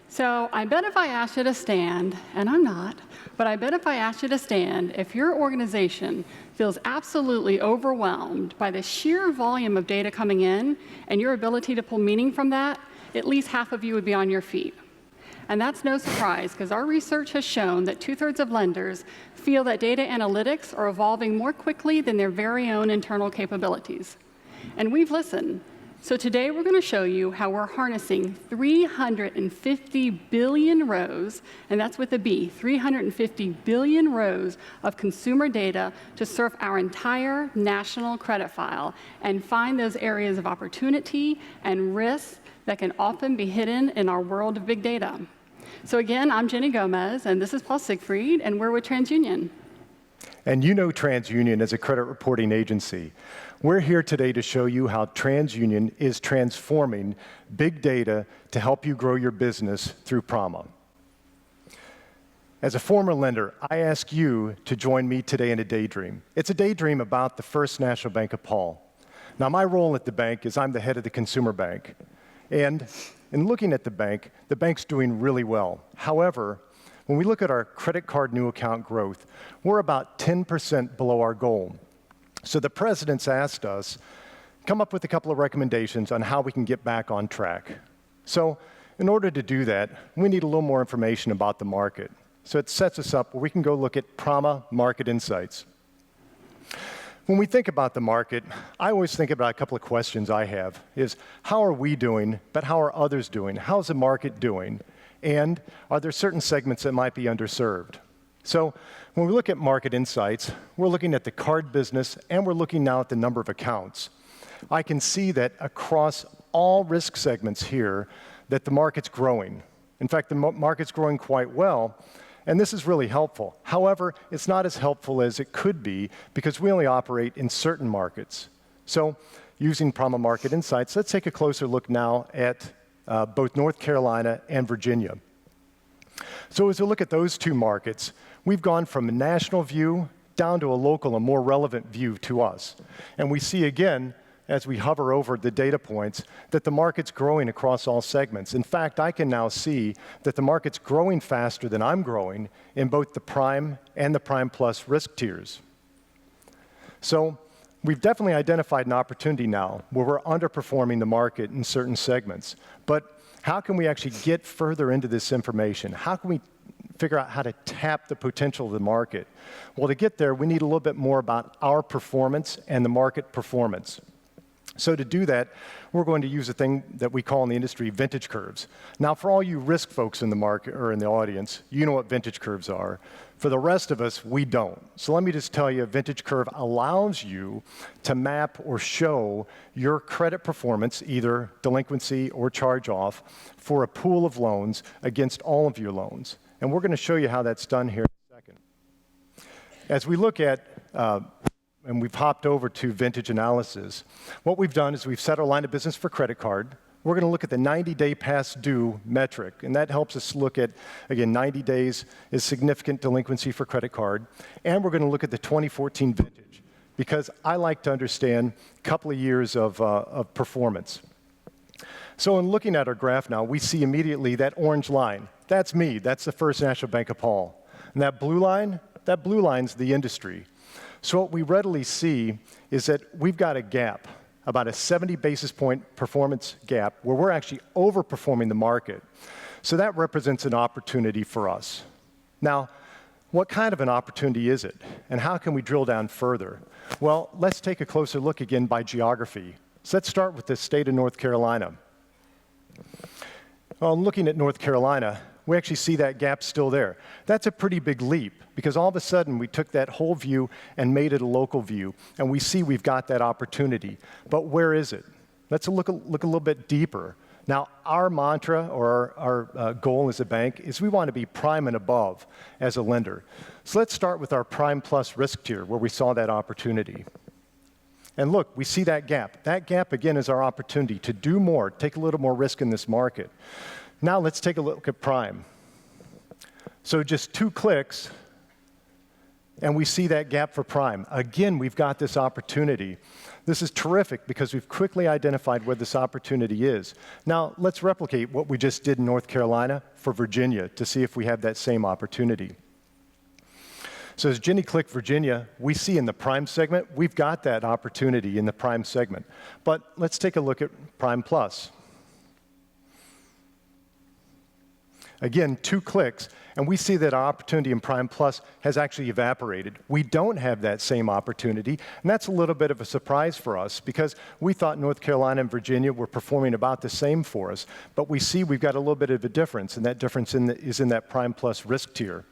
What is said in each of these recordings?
So I bet if I asked you to stand, and I'm not, but I bet if I asked you to stand, if your organization feels absolutely overwhelmed by the sheer volume of data coming in and your ability to pull meaning from that, at least half of you would be on your feet. And that's no surprise, because our research has shown that 2/3 of lenders feel that data analytics are evolving more quickly than their very own internal capabilities. And we've listened. So today we're going to show you how we're harnessing 350 billion rows, and that's with a B, 350 billion rows of consumer data to surf our entire national credit file and find those areas of opportunity and risk that can often be hidden in our world of big data. So again, I'm Jenny Gomez, and this is Paul Siegfried, and we're with TransUnion. And you know TransUnion as a credit reporting agency. We're here today to show you how TransUnion is transforming big data to help you grow your business through Prama. As a former lender, I ask you to join me today in a daydream. It's a daydream about the First National Bank of Paul. Now, my role at the bank is I'm the head of the consumer bank. And in looking at the bank's doing really well. However, when we look at our credit card new account growth, we're about 10% below our goal. So the president's asked us, come up with a couple of recommendations on how we can get back on track. So in order to do that, we need a little more information about the market. So it sets us up where we can go look at Prama Market Insights. When we think about the market, I always think about a couple of questions I have, is how are we doing, but how are others doing? How's the market doing? And are there certain segments that might be underserved? So when we look at market insights, we're looking at the card business, and we're looking now at the number of accounts. I can see that across all risk segments here, that the market's growing. In fact, the market's growing quite well, and this is really helpful. However, it's not as helpful as it could be because we only operate in certain markets. So using Prama Market Insights, let's take a closer look now at both North Carolina and Virginia. So as we look at those two markets, we've gone from a national view down to a local and more relevant view to us. And we see again, as we hover over the data points, that the market's growing across all segments. In fact, I can now see that the market's growing faster than I'm growing in both the Prime and the Prime Plus risk tiers. So we've definitely identified an opportunity now where we're underperforming the market in certain segments. But how can we actually get further into this information? How can we figure out how to tap the potential of the market? Well, to get there, we need a little bit more about our performance and the market performance. So to do that, we're going to use a thing that we call in the industry vintage curves. Now, for all you risk folks in the market or in the audience, you know what vintage curves are. For the rest of us, we don't. So let me just tell you, a vintage curve allows you to map or show your credit performance, either delinquency or charge-off, for a pool of loans against all of your loans. And we're going to show you how that's done here in a second. As we look at and we've hopped over to vintage analysis. What we've done is we've set our line of business for credit card. We're going to look at the 90-day past due metric, and that helps us look at, again, 90 days is significant delinquency for credit card. And we're going to look at the 2014 vintage, because I like to understand a couple of years of performance. So in looking at our graph now, we see immediately that orange line. That's me. That's the First National Bank of Paul. And that blue line's the industry. So what we readily see is that we've got a gap, about a 70 basis point performance gap, where we're actually overperforming the market. So that represents an opportunity for us. Now, what kind of an opportunity is it? And how can we drill down further? Well, let's take a closer look again by geography. So let's start with the state of North Carolina. Well, looking at North Carolina, we actually see that gap still there. That's a pretty big leap, because all of a sudden we took that whole view and made it a local view, and we see we've got that opportunity. But where is it? Let's look a little bit deeper. Now, our mantra or our goal as a bank is we want to be prime and above as a lender. So let's start with our Prime Plus risk tier, where we saw that opportunity. And look, we see that gap. That gap, again, is our opportunity to do more, take a little more risk in this market. Now let's take a look at Prime. So just 2 clicks, and we see that gap for prime. Again, we've got this opportunity. This is terrific because we've quickly identified where this opportunity is. Now, let's replicate what we just did in North Carolina for Virginia to see if we have that same opportunity. So as Jenny clicked Virginia, we see in the prime segment, we've got that opportunity in the prime segment. But let's take a look at Prime Plus. Again, 2 clicks, and we see that our opportunity in Prime Plus has actually evaporated. We don't have that same opportunity, and that's a little bit of a surprise for us because we thought North Carolina and Virginia were performing about the same for us, but we see we've got a little bit of a difference, and that difference is in that Prime Plus risk tier.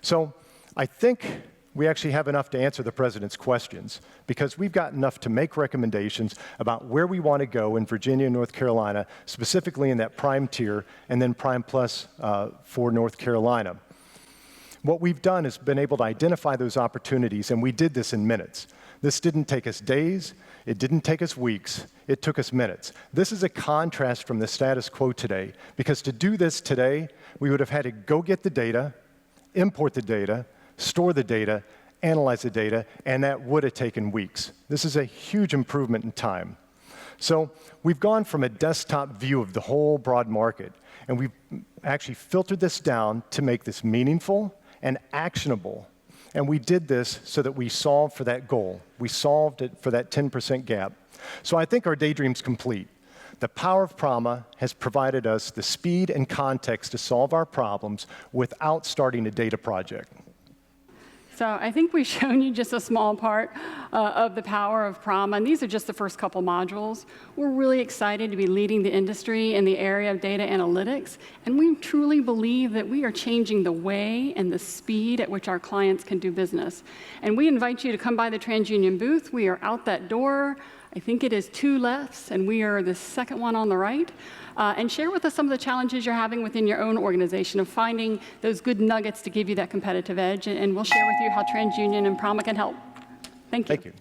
So I think we actually have enough to answer the President's questions because we've got enough to make recommendations about where we want to go in Virginia and North Carolina, specifically in that prime tier, and then Prime Plus for North Carolina. What we've done is been able to identify those opportunities, and we did this in minutes. This didn't take us days, it didn't take us weeks, it took us minutes. This is a contrast from the status quo today, because to do this today, we would have had to go get the data, import the data, store the data, analyze the data, and that would have taken weeks. This is a huge improvement in time. So we've gone from a desktop view of the whole broad market, and we've actually filtered this down to make this meaningful and actionable. And we did this so that we solved for that goal. We solved it for that 10% gap. So I think our daydream's complete. The power of Prama has provided us the speed and context to solve our problems without starting a data project. So I think we've shown you just a small part of the power of Prama, and these are just the first couple modules. We're really excited to be leading the industry in the area of data analytics, and we truly believe that we are changing the way and the speed at which our clients can do business. And we invite you to come by the TransUnion booth. We are out that door. I think it is 2 lefts, and we are the second one on the right. And share with us some of the challenges you're having within your own organization of finding those good nuggets to give you that competitive edge, and we'll share with you how TransUnion and Prama can help. Thank you. Thank you.